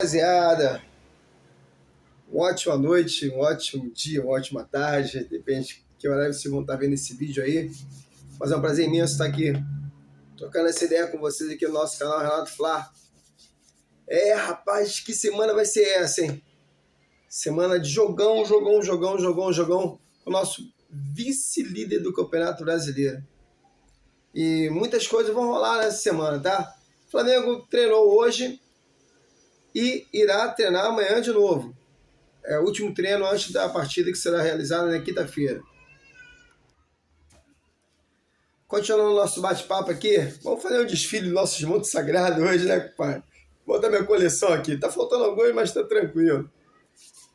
Rapaziada, uma ótima noite, um ótimo dia, uma ótima tarde, depende de que horário vocês vão estar vendo esse vídeo aí. Mas é um prazer imenso estar aqui, trocando essa ideia com vocês aqui no nosso canal Renato Fla. Rapaz, que semana vai ser essa, hein? Semana de jogão. O nosso vice-líder do Campeonato Brasileiro. E muitas coisas vão rolar nessa semana, tá? O Flamengo treinou hoje e irá treinar amanhã de novo. É o último treino antes da partida que será realizada na quinta-feira. Continuando o nosso bate-papo aqui, vamos fazer um desfile do nosso manto sagrado hoje, né, compadre? Vou botar minha coleção aqui. Tá faltando alguns, mas tá tranquilo.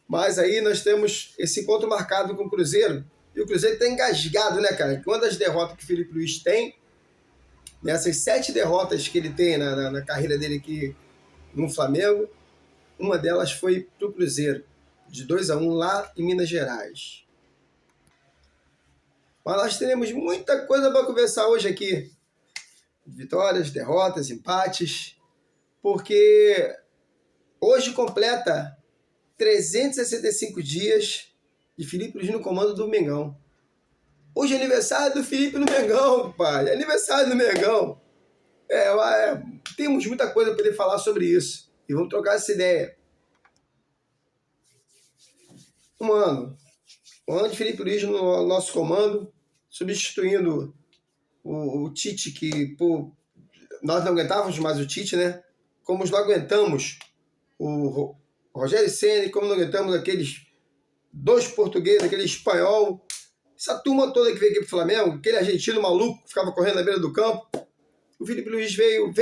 Mas aí nós temos esse encontro marcado com o Cruzeiro. E o Cruzeiro tá engasgado, né, cara? Uma das derrotas que o Felipe Luiz tem, nessas 7 derrotas que ele tem na carreira dele aqui no Flamengo, uma delas foi pro Cruzeiro, de 2-1 lá em Minas Gerais. Mas nós teremos muita coisa para conversar hoje aqui. Vitórias, derrotas, empates. Porque hoje completa 365 dias de Felipe Luiz no comando do Mengão. Hoje é aniversário do Felipe no Mengão, pai. É aniversário do Mengão. Temos muita coisa para poder falar sobre isso. E vamos trocar essa ideia. Um ano de Felipe Luiz no nosso comando, substituindo o Tite, que nós não aguentávamos mais o Tite, né? Como não aguentamos o Rogério Ceni, como não aguentamos aqueles 2 portugueses, aquele espanhol, essa turma toda que veio aqui pro Flamengo, aquele argentino maluco que ficava correndo na beira do campo. O Felipe Luiz veio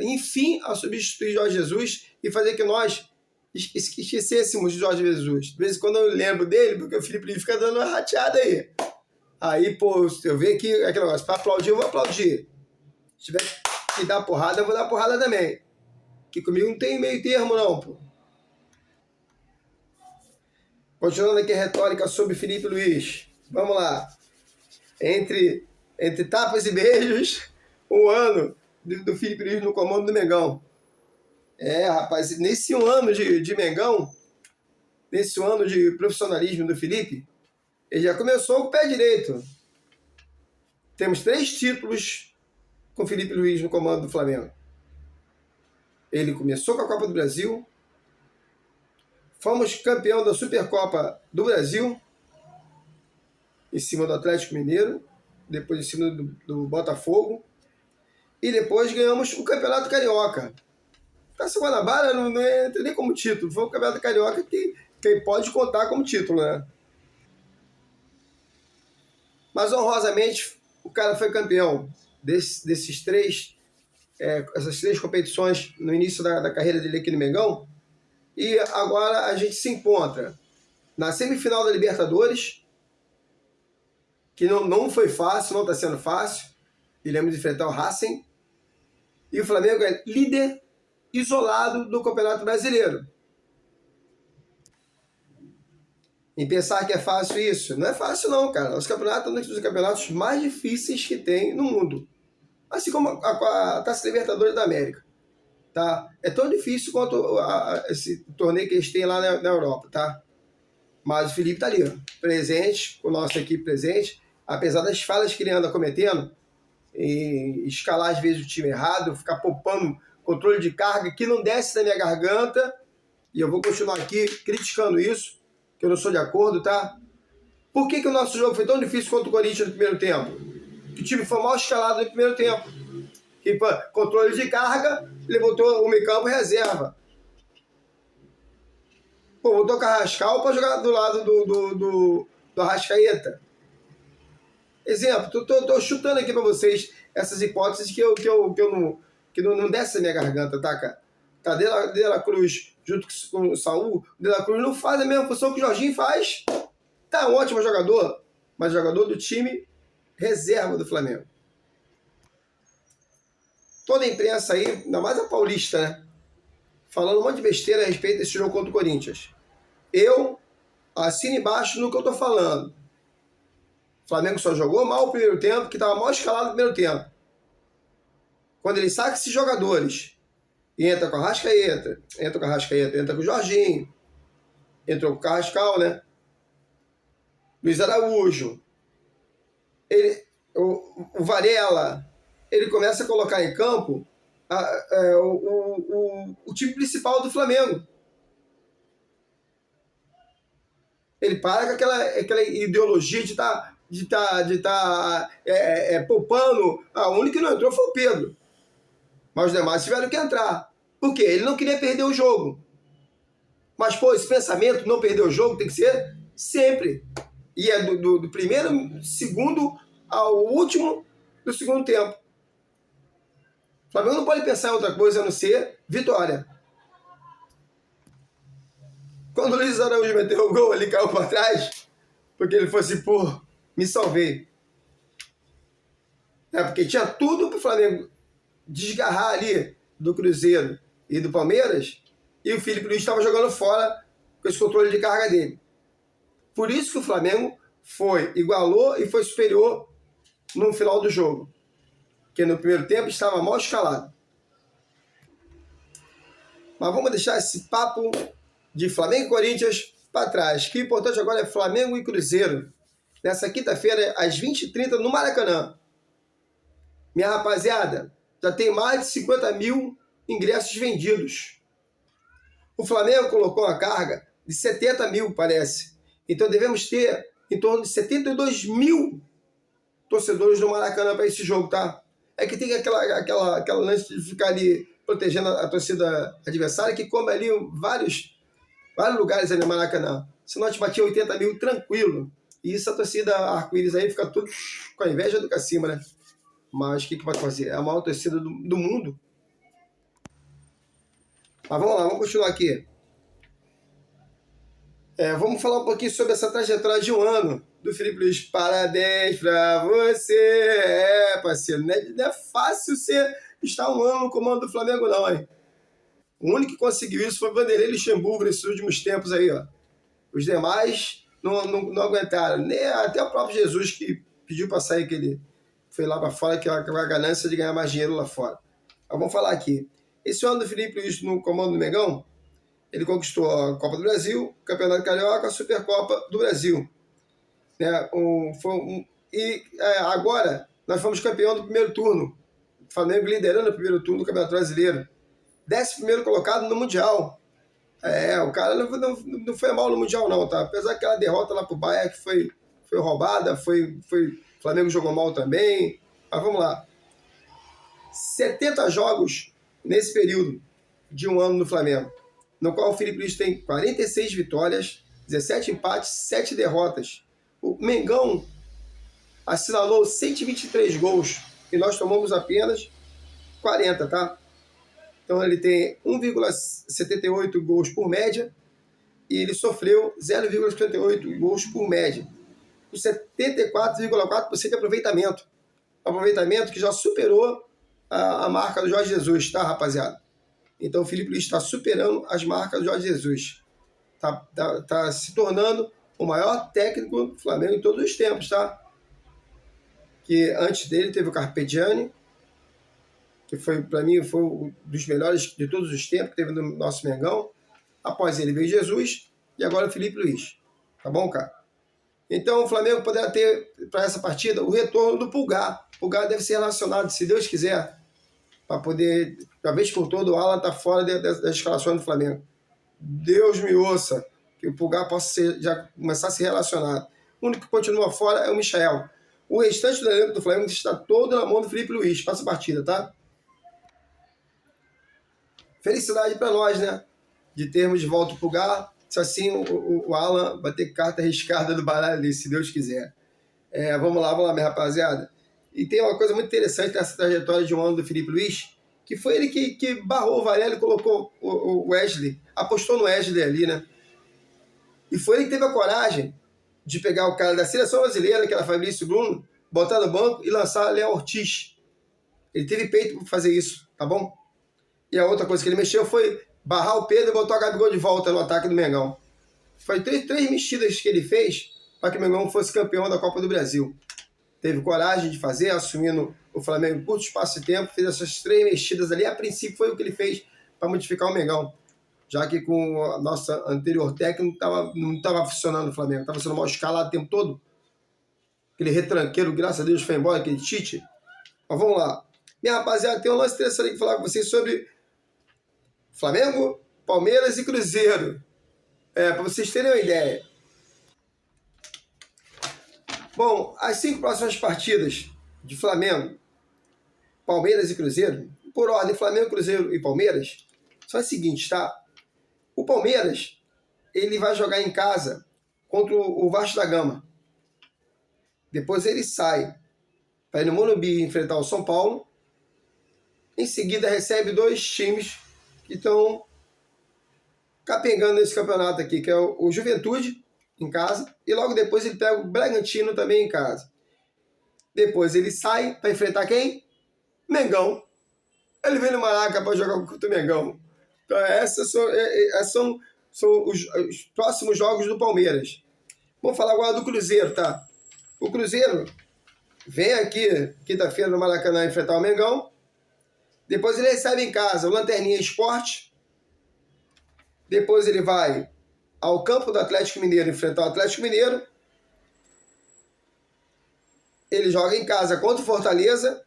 enfim, a substituir Jorge Jesus e fazer que nós esquecêssemos de Jorge Jesus. De vez em quando eu lembro dele, porque o Felipe Luiz fica dando uma rateada aí. Aí, se eu ver aqui aquele negócio, para aplaudir, eu vou aplaudir. Se tiver que dar porrada, eu vou dar porrada também. Que comigo não tem meio termo, não, pô. Continuando aqui a retórica sobre Felipe Luiz. Vamos lá. Entre tapas e beijos, um ano do Felipe Luiz no comando do Mengão. Rapaz, nesse ano de Mengão, nesse ano de profissionalismo do Felipe, ele já começou com o pé direito. Temos 3 títulos com o Felipe Luiz no comando do Flamengo. Ele começou com a Copa do Brasil, fomos campeão da Supercopa do Brasil, em cima do Atlético Mineiro, depois em cima do Botafogo, e depois ganhamos o Campeonato Carioca. Taça Guanabara não entra nem como título, foi o Campeonato Carioca que pode contar como título, né? Mas honrosamente o cara foi campeão essas 3 competições no início da carreira dele aqui no Mengão. E agora a gente se encontra na semifinal da Libertadores, que não foi fácil, não está sendo fácil. Iremos enfrentar o Racing. E o Flamengo é líder isolado do Campeonato Brasileiro. E pensar que é fácil isso, não é fácil não, cara. Nosso campeonato é um dos campeonatos mais difíceis que tem no mundo. Assim como a Taça Libertadores da América. Tá? É tão difícil quanto esse torneio que eles têm lá na Europa, tá? Mas o Felipe tá ali, ó, presente, com a nossa equipe presente, apesar das falhas que ele anda cometendo, em escalar às vezes o time errado, ficar poupando controle de carga que não desce da minha garganta, e eu vou continuar aqui criticando isso, que eu não sou de acordo, tá? Por que o nosso jogo foi tão difícil contra o Corinthians no primeiro tempo? Que o time foi mal escalado no primeiro tempo. Que controle de carga, ele botou o meio-campo reserva. Botou o Carrascal para jogar do lado do Arrascaeta. Exemplo, tô chutando aqui para vocês essas hipóteses que não desce a minha garganta, tá, cara? Tá De La Cruz junto com o Saúl. O De La Cruz não faz a mesma função que o Jorginho faz. Tá um ótimo jogador, mas jogador do time reserva do Flamengo. Toda a imprensa aí, ainda mais a paulista, né? Falando um monte de besteira a respeito desse jogo contra o Corinthians. Eu assino embaixo no que eu tô falando. O Flamengo só jogou mal o primeiro tempo, que estava mal escalado no primeiro tempo. Quando ele saca esses jogadores entra com a Arrascaeta, entra com o Jorginho, entrou com o Carrascal, né? Luiz Araújo, o Varela, ele começa a colocar em campo o time principal do Flamengo. Ele para com aquela ideologia de estar poupando. O único que não entrou foi o Pedro. Mas os demais tiveram que entrar. Por quê? Ele não queria perder o jogo. Mas, pô, esse pensamento, não perder o jogo, tem que ser sempre. E é do primeiro segundo ao último do segundo tempo. O Flamengo não pode pensar em outra coisa a não ser vitória. Quando o Luiz Araújo meteu o gol, ele caiu para trás, porque ele falou assim, pô, me salvei. Porque tinha tudo para o Flamengo desgarrar ali do Cruzeiro e do Palmeiras, e o Felipe Luiz estava jogando fora com esse controle de carga dele. Por isso que o Flamengo igualou e foi superior no final do jogo. Porque no primeiro tempo estava mal escalado. Mas vamos deixar esse papo de Flamengo e Corinthians para trás. O que é importante agora é Flamengo e Cruzeiro. Nessa quinta-feira, às 20h30, no Maracanã. Minha rapaziada, já tem mais de 50 mil ingressos vendidos. O Flamengo colocou uma carga de 70 mil, parece. Então devemos ter em torno de 72 mil torcedores no Maracanã para esse jogo, tá? É que tem aquela lance de ficar ali protegendo a torcida adversária, que come ali vários lugares ali no Maracanã. Senão a gente batia 80 mil tranquilo. E isso a torcida arco-íris aí fica tudo com a inveja do cacima, né? Mas o que pode fazer? É a maior torcida do mundo. Mas vamos lá, vamos continuar aqui. Vamos falar um pouquinho sobre essa trajetória de um ano do Felipe Luiz. Parabéns pra você. Parceiro, não é fácil você estar um ano no comando do Flamengo, não, hein? O único que conseguiu isso foi o Vanderlei Luxemburgo nesses últimos tempos aí, ó. Os demais não aguentaram. Nem até o próprio Jesus que pediu para sair, que ele foi lá para fora, que é a ganância de ganhar mais dinheiro lá fora. Mas vamos falar aqui. Esse ano do Felipe Luiz no comando do Mengão, ele conquistou a Copa do Brasil, Campeonato Carioca, a Supercopa do Brasil. Agora, nós fomos campeão do primeiro turno. O Flamengo liderando o primeiro turno do Campeonato Brasileiro. 11º colocado no Mundial. O cara não foi mal no Mundial, não, tá? Apesar daquela derrota lá pro Bayern, que foi roubada, o Flamengo jogou mal também. Mas vamos lá. 70 jogos nesse período de um ano no Flamengo, no qual o Felipe Luiz tem 46 vitórias, 17 empates, 7 derrotas. O Mengão assinalou 123 gols e nós tomamos apenas 40, tá? Então ele tem 1,78 gols por média e ele sofreu 0,58 gols por média. Com 74,4% de aproveitamento. Aproveitamento que já superou a marca do Jorge Jesus, tá, rapaziada? Então o Felipe Luiz está superando as marcas do Jorge Jesus. Tá se tornando o maior técnico do Flamengo em todos os tempos, tá? Que antes dele teve o Carpegiani, que para mim foi um dos melhores de todos os tempos que teve no nosso Mengão. Após ele veio Jesus e agora o Felipe Luiz. Tá bom, cara? Então o Flamengo poderá ter para essa partida o retorno do Pulgar. O Pulgar deve ser relacionado, se Deus quiser, para poder, uma vez por todo, o Alan tá fora da escalação do Flamengo. Deus me ouça, que o Pulgar possa já começar a ser relacionado. O único que continua fora é o Michael. O restante do elenco do Flamengo está todo na mão do Felipe Luiz. Passa a partida, tá? Felicidade para nós, né? De termos de volta o Pulgar. Se assim o Alan vai ter carta arriscada do baralho ali, se Deus quiser. Vamos lá, minha rapaziada. E tem uma coisa muito interessante nessa trajetória de um ano do Felipe Luiz, que foi ele que barrou o Varela e colocou o Wesley, apostou no Wesley ali, né? E foi ele que teve a coragem de pegar o cara da seleção brasileira, que era Fabrício Bruno, botar no banco e lançar Léo Ortiz. Ele teve peito para fazer isso, tá bom? E a outra coisa que ele mexeu foi barrar o Pedro e botar o Gabigol de volta no ataque do Mengão. Foi três mexidas que ele fez para que o Mengão fosse campeão da Copa do Brasil. Teve coragem de fazer, assumindo o Flamengo em curto espaço de tempo, fez essas 3 mexidas ali. A princípio foi o que ele fez para modificar o Mengão. Já que com a nossa anterior técnica não estava funcionando o Flamengo. Estava sendo mal escalado o tempo todo. Aquele retranqueiro, graças a Deus, foi embora, aquele Tite. Mas vamos lá. Minha rapaziada, tem um lance interessante aqui falar com vocês sobre Flamengo, Palmeiras e Cruzeiro. Para vocês terem uma ideia. Bom, as 5 próximas partidas de Flamengo, Palmeiras e Cruzeiro, por ordem, Flamengo, Cruzeiro e Palmeiras, são as seguintes, tá? O Palmeiras, ele vai jogar em casa contra o Vasco da Gama. Depois ele sai para ir no Morumbi enfrentar o São Paulo. Em seguida recebe 2 times que estão capengando nesse campeonato aqui, que é o Juventude em casa, e logo depois ele pega o Bragantino também em casa. Depois ele sai para enfrentar quem? Mengão. Ele vem no Maraca para jogar contra o Mengão. Então esses são os próximos jogos do Palmeiras. Vamos falar agora do Cruzeiro, tá? O Cruzeiro vem aqui quinta-feira no Maracanã enfrentar o Mengão. Depois ele recebe em casa o Lanterninha Esporte. Depois ele vai ao campo do Atlético Mineiro enfrentar o Atlético Mineiro. Ele joga em casa contra o Fortaleza.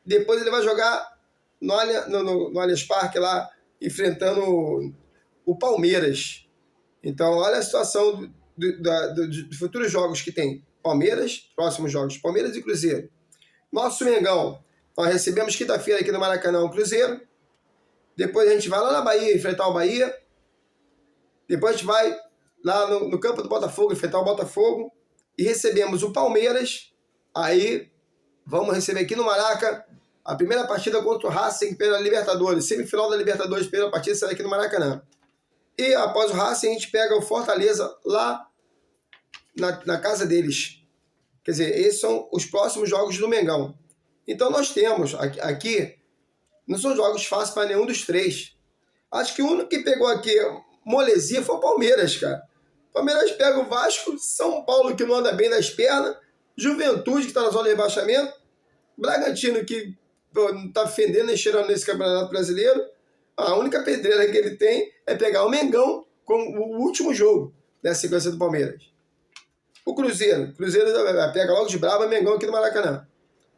Depois ele vai jogar no Allianz Parque lá, enfrentando o Palmeiras. Então, olha a situação dos futuros jogos que tem. Palmeiras, próximos jogos, Palmeiras e Cruzeiro. Nosso Mengão, nós recebemos quinta-feira aqui no Maracanã o Cruzeiro. Depois a gente vai lá na Bahia enfrentar o Bahia. Depois a gente vai lá no campo do Botafogo enfrentar o Botafogo. E recebemos o Palmeiras. Aí vamos receber aqui no Maraca a primeira partida contra o Racing pela Libertadores. Semifinal da Libertadores, primeira partida será aqui no Maracanã. E após o Racing a gente pega o Fortaleza lá na casa deles. Quer dizer, esses são os próximos jogos do Mengão. Então nós temos aqui, não são jogos fáceis para nenhum dos 3. Acho que o único que pegou aqui molezinha foi o Palmeiras, cara. O Palmeiras pega o Vasco, São Paulo que não anda bem das pernas, Juventude que está na zona de rebaixamento, Bragantino que não está fendendo nem cheirando nesse Campeonato Brasileiro. A única pedreira que ele tem é pegar o Mengão como o último jogo nessa sequência do Palmeiras. O Cruzeiro pega logo de braba Mengão aqui no Maracanã.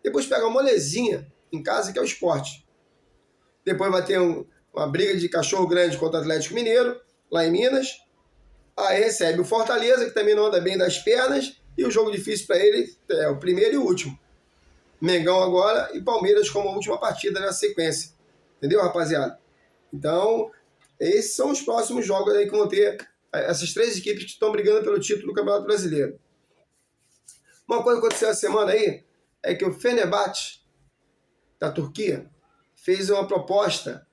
Depois pega uma molezinha em casa, que é o Sport. Depois vai ter uma briga de cachorro grande contra o Atlético Mineiro, lá em Minas. Aí recebe o Fortaleza, que também não anda bem das pernas. E o jogo difícil para ele é o primeiro e o último. Mengão agora e Palmeiras como a última partida na sequência. Entendeu, rapaziada? Então, esses são os próximos jogos aí que vão ter essas 3 equipes que estão brigando pelo título do Campeonato Brasileiro. Uma coisa que aconteceu essa semana aí é que o Fenerbahçe, da Turquia, fez uma proposta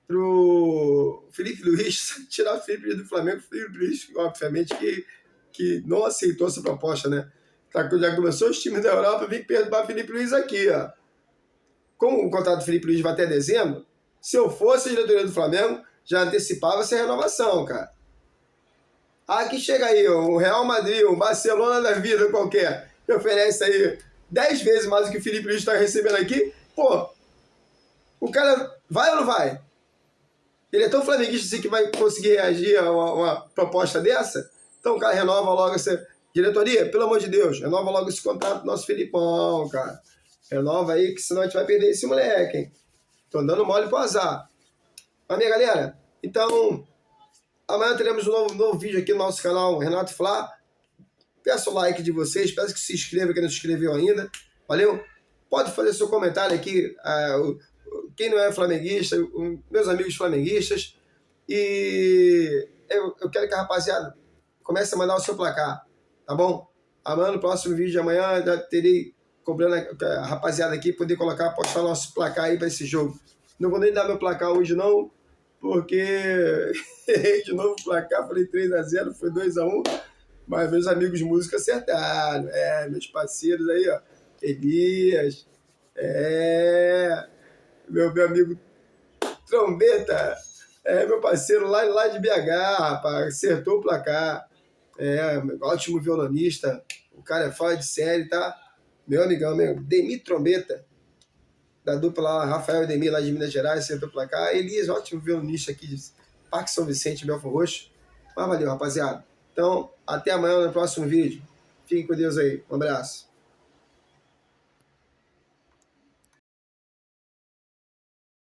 pro Felipe Luiz, tirar o Felipe Luiz do Flamengo. O Felipe Luiz, obviamente, que não aceitou essa proposta, né? Já começou os times da Europa, vem perturbar o Felipe Luiz aqui, ó. Como o contrato do Felipe Luiz vai até dezembro, se eu fosse a diretoria do Flamengo, já antecipava essa renovação, cara. Aqui chega aí, o Real Madrid, o Barcelona da vida qualquer, que oferece aí 10 vezes mais do que o Felipe Luiz está recebendo aqui. Pô, o cara vai ou não vai? Ele é tão flamenguista assim que vai conseguir reagir a uma proposta dessa? Então o cara renova logo essa diretoria, pelo amor de Deus, renova logo esse contrato do nosso Filipão, cara. Renova aí, que senão a gente vai perder esse moleque, hein? Tô dando mole pro azar. Mas, minha galera, então, amanhã teremos um novo vídeo aqui no nosso canal Renato Flá. Peço o like de vocês, peço que se inscreva quem não se inscreveu ainda. Valeu? Pode fazer seu comentário aqui, quem não é flamenguista, meus amigos flamenguistas. E eu quero que a rapaziada comece a mandar o seu placar, tá bom? Amanhã, no próximo vídeo de amanhã, já terei cobrando a rapaziada aqui, poder postar nosso placar aí para esse jogo. Não vou nem dar meu placar hoje não, porque errei de novo o placar, falei 3-0, foi 2-1, mas meus amigos músicos acertaram, meus parceiros aí, ó, Elias, meu amigo Trombeta, meu parceiro lá de BH, rapaz, acertou o placar, ótimo violonista, o cara é fora de série, tá? Meu amigão, Demi Trombeta. da dupla lá, Rafael e Demir, lá de Minas Gerais, acertou o placar. Elias, ótimo violonista aqui de Parque São Vicente, Belfort Roxo. Mas valeu, rapaziada. Então, até amanhã no próximo vídeo. Fiquem com Deus aí. Um abraço.